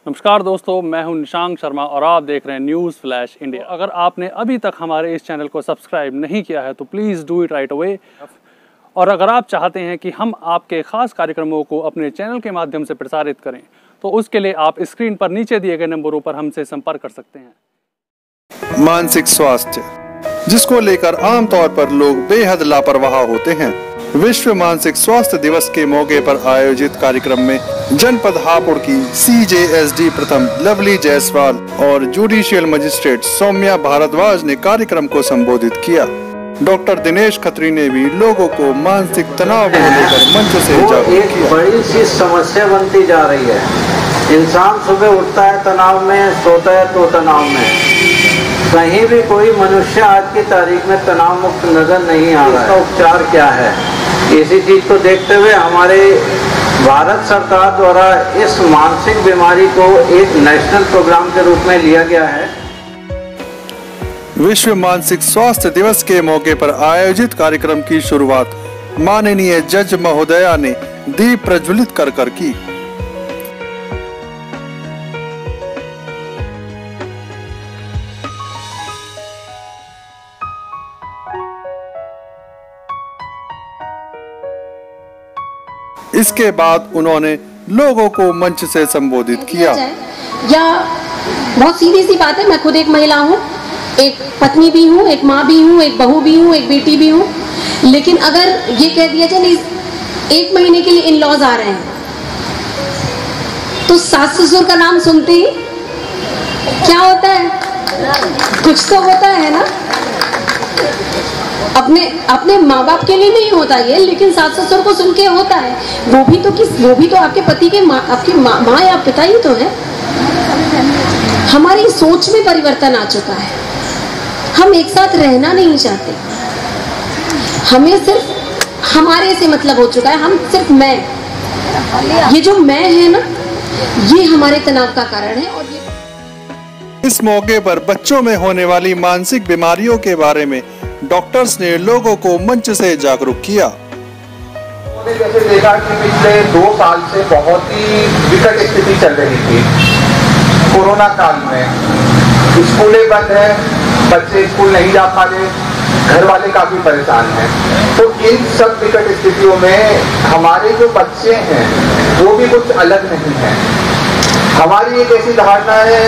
नमस्कार दोस्तों, मैं हूं निशांक शर्मा और आप देख रहे हैं न्यूज़ फ्लैश इंडिया। अगर आपने अभी तक हमारे इस चैनल को सब्सक्राइब नहीं किया है तो please do it right away. और अगर आप चाहते हैं कि हम आपके ख़ास कार्यक्रमों को अपने चैनल के माध्यम से प्रसारित करें तो उसके लिए आप स्क्रीन पर नीचे दिए गए नंबरों पर हमसे संपर्क कर सकते हैं। मानसिक स्वास्थ्य, जिसको लेकर आमतौर पर लोग बेहद लापरवाह होते हैं। विश्व मानसिक स्वास्थ्य दिवस के मौके पर आयोजित कार्यक्रम में जनपद हापुड़ की CJSD प्रथम लवली जायसवाल और जुडिशियल मजिस्ट्रेट सौम्या भारद्वाज ने कार्यक्रम को संबोधित किया। डॉक्टर दिनेश खत्री ने भी लोगों को मानसिक तनाव को लेकर मंच से जागरूक किया। बड़ी सी समस्या बनती जा रही है। इंसान सुबह उठता है तनाव में, सोता है तो तनाव में। कहीं भी कोई मनुष्य आज की तारीख में तनाव मुक्त नजर नहीं आ रहा है। इसका उपचार क्या है? इसी चीज को देखते हुए हमारे भारत सरकार द्वारा इस मानसिक बीमारी को एक नेशनल प्रोग्राम के रूप में लिया गया है। विश्व मानसिक स्वास्थ्य दिवस के मौके पर आयोजित कार्यक्रम की शुरुआत माननीय जज महोदया ने दीप प्रज्वलित कर की। इसके बाद उन्होंने लोगों को मंच से संबोधित किया। या बहुत सीधी सी बात है, मैं खुद एक महिला हूँ, एक पत्नी भी हूँ, एक माँ भी हूँ, एक बहू भी हूँ, एक बेटी भी हूँ। लेकिन अगर ये कह दिया जाए 1 महीने के लिए इन लॉज आ रहे हैं तो सास ससुर का नाम सुनते ही क्या होता है? कुछ तो होता है ना। अपने माँ बाप के लिए नहीं होता ये, लेकिन सास ससुर को सुन के होता है। वो भी तो आपके पति के आपकी माँ या पिता ही तो है। हमारी सोच में परिवर्तन आ चुका है। हम एक साथ रहना नहीं चाहते। हमें सिर्फ हमारे से मतलब हो चुका है। हम सिर्फ मैं, ये जो मैं है ना, ये हमारे तनाव का कारण है। और इस मौके पर बच्चों में होने वाली मानसिक बीमारियों के बारे में डॉक्टर्स ने लोगों को मंच से जागरूक किया। जैसे देखा कि पिछले 2 साल से बहुत ही विकट स्थिति चल रही थी। कोरोना काल में स्कूलें बंद है, बच्चे स्कूल नहीं जा पा रहे, घर वाले काफी परेशान हैं। तो इन सब विकट स्थितियों में हमारे जो बच्चे हैं वो भी कुछ अलग नहीं है। हमारी एक ऐसी धारणा है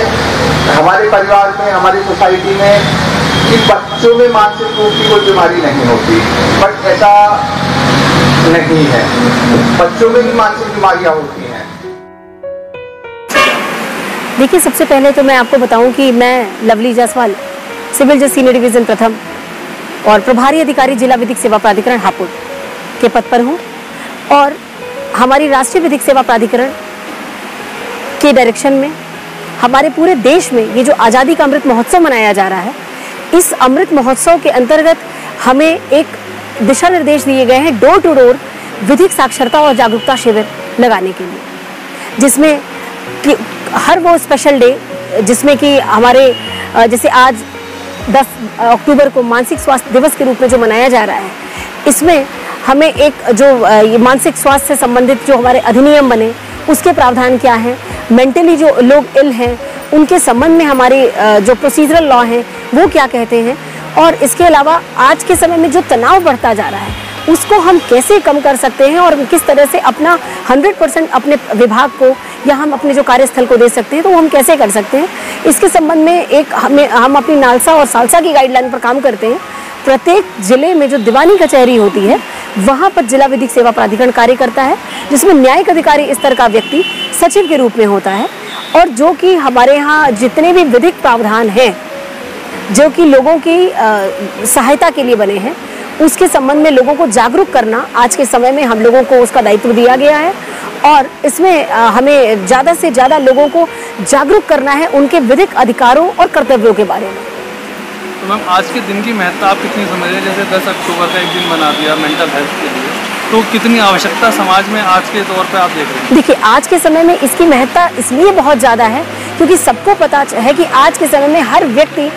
हमारे परिवार में, हमारी सोसाइटी में, कि बच्चों में मानसिक रूप की कोई बीमारी नहीं होती, बट ऐसा नहीं है। बच्चों में भी मानसिक बीमारियां होती हैं। देखिए, सबसे पहले तो मैं आपको बताऊं कि मैं लवली जायसवाल, सिविल जज सीनियर डिवीजन प्रथम और प्रभारी अधिकारी जिला विधिक सेवा प्राधिकरण हापुड़ के पद पर हूं। और हमारी राष्ट्रीय विधिक सेवा प्राधिकरण के डायरेक्शन में हमारे पूरे देश में ये जो आज़ादी का अमृत महोत्सव मनाया जा रहा है, इस अमृत महोत्सव के अंतर्गत हमें एक दिशा निर्देश दिए गए हैं डोर टू डोर विधिक साक्षरता और जागरूकता शिविर लगाने के लिए, जिसमें कि हर वो स्पेशल डे जिसमें कि हमारे जैसे आज 10 अक्टूबर को मानसिक स्वास्थ्य दिवस के रूप में जो मनाया जा रहा है, इसमें हमें एक जो मानसिक स्वास्थ्य से संबंधित जो हमारे अधिनियम बने उसके प्रावधान क्या हैं, मेंटली जो लोग इल हैं उनके संबंध में हमारे जो प्रोसीजरल लॉ हैं वो क्या कहते हैं, और इसके अलावा आज के समय में जो तनाव बढ़ता जा रहा है उसको हम कैसे कम कर सकते हैं और किस तरह से अपना 100% अपने विभाग को या हम अपने जो कार्यस्थल को दे सकते हैं, तो वो हम कैसे कर सकते हैं, इसके संबंध में एक हम अपनी नालसा और सालसा की गाइडलाइन पर काम करते हैं। प्रत्येक जिले में जो दीवानी कचहरी होती है वहाँ पर जिला विधिक सेवा प्राधिकरण कार्य करता है, जिसमें न्यायिक अधिकारी स्तर का व्यक्ति सचिव के रूप में होता है, और जो कि हमारे यहाँ जितने भी विधिक प्रावधान हैं जो कि लोगों की सहायता के लिए बने हैं, उसके संबंध में लोगों को जागरूक करना आज के समय में हम लोगों को उसका दायित्व दिया गया है। और इसमें हमें ज़्यादा से ज़्यादा लोगों को जागरूक करना है उनके विधिक अधिकारों और कर्तव्यों के बारे में। तो मैम, आज के दिन की महत्ता आप कितनी समझ रहे हैं? जैसे 10 अक्टूबर का एक दिन बना दिया मेंटल हेल्थ के लिए, तो कितनी आवश्यकता समाज में आज के तौर पे आप देख रहे हैं? देखिए, आज के समय में इसकी महत्ता इसलिए बहुत ज़्यादा है क्योंकि सबको पता है कि आज के समय में हर व्यक्ति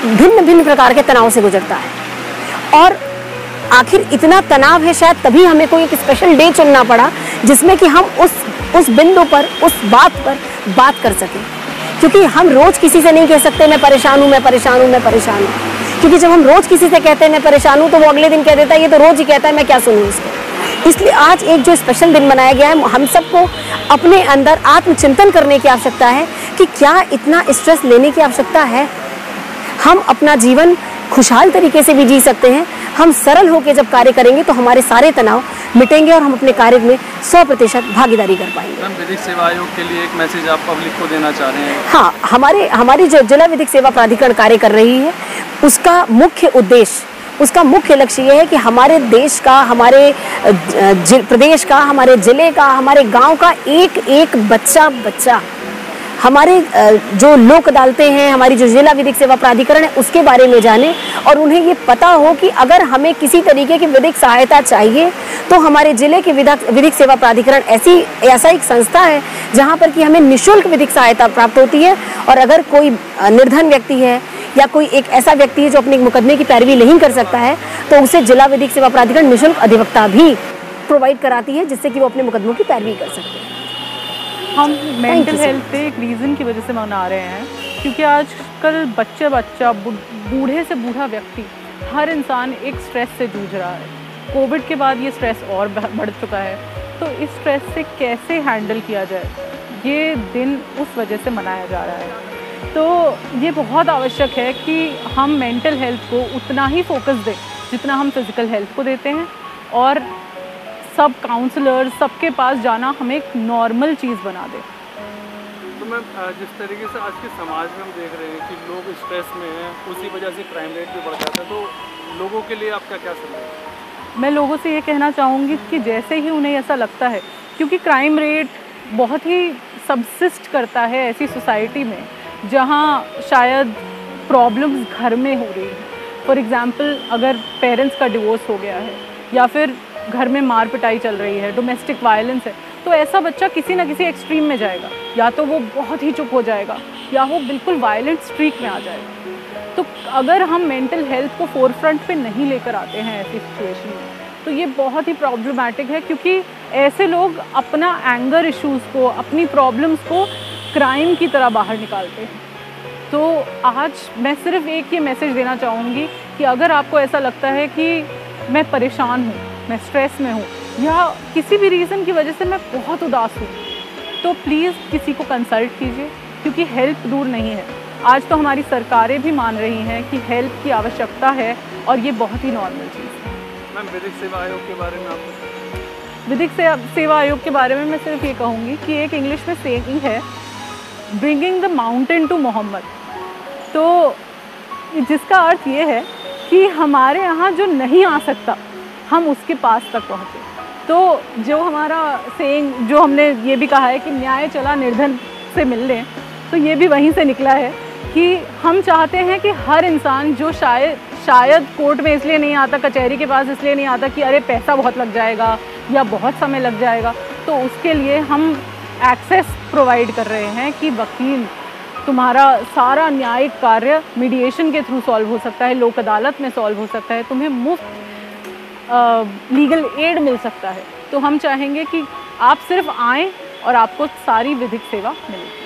भिन्न भिन्न प्रकार के तनाव से गुजरता है। और आखिर इतना तनाव है, शायद तभी हमें कोई एक स्पेशल डे चुनना पड़ा जिसमें कि हम उस बिंदु पर, उस बात पर बात कर सकें। क्योंकि हम रोज किसी से नहीं कह सकते मैं परेशान हूँ, मैं परेशान हूँ, मैं परेशान हूँ, क्योंकि जब हम रोज किसी से कहते हैं मैं परेशान हूँ तो वो अगले दिन कह देता है ये तो रोज ही कहता है, मैं क्या सुनूँ इसको। इसलिए आज एक जो स्पेशल दिन बनाया गया है, हम सबको अपने अंदर आत्मचिंतन करने की आवश्यकता है कि क्या इतना स्ट्रेस लेने की आवश्यकता है। हम अपना जीवन खुशहाल तरीके से भी जी सकते हैं। हम सरल होकर जब कार्य करेंगे तो हमारे सारे तनाव मिटेंगे और हम अपने कार्य में 100% भागीदारी कर पाएंगे। मैम, विधिक सेवा आयोग के लिए एक मैसेज आप पब्लिक को देना चाह रहे हैं? हाँ, हमारी जो जिला विधिक सेवा प्राधिकरण कार्य कर रही है, उसका मुख्य उद्देश्य, उसका मुख्य लक्ष्य ये है कि हमारे देश का, हमारे प्रदेश का, हमारे जिले का, हमारे गांव का एक एक बच्चा हमारे जो लोक अदालतें हैं, हमारी जो जिला विधिक सेवा प्राधिकरण है, उसके बारे में जाने और उन्हें ये पता हो कि अगर हमें किसी तरीके की विधिक सहायता चाहिए तो हमारे जिले के विधिक सेवा प्राधिकरण ऐसा एक संस्था है जहाँ पर कि हमें निःशुल्क विधिक सहायता प्राप्त होती है। और अगर कोई निर्धन व्यक्ति है या कोई एक ऐसा व्यक्ति है जो अपने मुकदमे की पैरवी नहीं कर सकता है तो उसे जिला विधिक सेवा प्राधिकरण निःशुल्क अधिवक्ता भी प्रोवाइड कराती है, जिससे कि वो अपने मुकदमों की पैरवी कर सकते हैं। हम मेंटल हेल्थ पे एक रीज़न की वजह से मना रहे हैं, क्योंकि आजकल बच्चा बूढ़े से बूढ़ा व्यक्ति, हर इंसान एक स्ट्रेस से जूझ रहा है। कोविड के बाद ये स्ट्रेस और बढ़ चुका है, तो इस स्ट्रेस से कैसे हैंडल किया जाए, ये दिन उस वजह से मनाया जा रहा है। तो ये बहुत आवश्यक है कि हम मेंटल हेल्थ को उतना ही फोकस दें जितना हम फिज़िकल हेल्थ को देते हैं, और सब काउंसलर, सबके पास जाना हमें एक नॉर्मल चीज़ बना दे। तो मैम, जिस तरीके से आज के समाज में हम देख रहे हैं कि लोग स्ट्रेस में हैं, उसी वजह से क्राइम रेट भी बढ़ जाता है, तो लोगों के लिए आपका क्या सलाह है? मैं लोगों से ये कहना चाहूँगी कि जैसे ही उन्हें ऐसा लगता है, क्योंकि क्राइम रेट बहुत ही सबसिस्ट करता है ऐसी सोसाइटी में जहाँ शायद प्रॉब्लम्स घर में हो रही है। फॉर एग्ज़ाम्पल, अगर पेरेंट्स का डिवोर्स हो गया है या फिर घर में मार पिटाई चल रही है, डोमेस्टिक वायलेंस है, तो ऐसा बच्चा किसी ना किसी एक्सट्रीम में जाएगा। या तो वो बहुत ही चुप हो जाएगा या वो बिल्कुल वायलेंट स्ट्रीक में आ जाएगा। तो अगर हम मेंटल हेल्थ को फोरफ्रंट पे नहीं लेकर आते हैं ऐसी सिचुएशन में, तो ये बहुत ही प्रॉब्लमैटिक है, क्योंकि ऐसे लोग अपना एंगर इश्यूज़ को, अपनी प्रॉब्लम्स को क्राइम की तरह बाहर निकालते हैं। तो आज मैं सिर्फ एक ये मैसेज देना चाहूँगी कि अगर आपको ऐसा लगता है कि मैं परेशान हूँ, मैं स्ट्रेस में हूँ, या किसी भी रीज़न की वजह से मैं बहुत उदास हूँ, तो प्लीज़ किसी को कंसल्ट कीजिए, क्योंकि हेल्प दूर नहीं है। आज तो हमारी सरकारें भी मान रही हैं कि हेल्प की आवश्यकता है, और ये बहुत ही नॉर्मल चीज़ है। मैम, विधिक सेवा आयोग के बारे में आप? विधिक सेवा आयोग के बारे में मैं सिर्फ ये कहूँगी कि एक इंग्लिश में सेइंग है, bringing the mountain to Mohammed. तो जिसका अर्थ ये है कि हमारे यहाँ जो नहीं आ सकता, हम उसके पास तक पहुँचे। तो जो हमारा सेइंग, जो हमने ये भी कहा है कि न्याय चला निर्धन से मिलने, तो ये भी वहीं से निकला है कि हम चाहते हैं कि हर इंसान जो शायद कोर्ट में इसलिए नहीं आता, कचहरी के पास इसलिए नहीं आता कि अरे पैसा बहुत लग जाएगा या बहुत समय लग जाएगा, तो उसके लिए हम एक्सेस प्रोवाइड कर रहे हैं कि वकील, तुम्हारा सारा न्यायिक कार्य मीडिएशन के थ्रू सॉल्व हो सकता है, लोक अदालत में सॉल्व हो सकता है, तुम्हें मुफ्त लीगल एड मिल सकता है। तो हम चाहेंगे कि आप सिर्फ आएँ और आपको सारी विधिक सेवा मिले।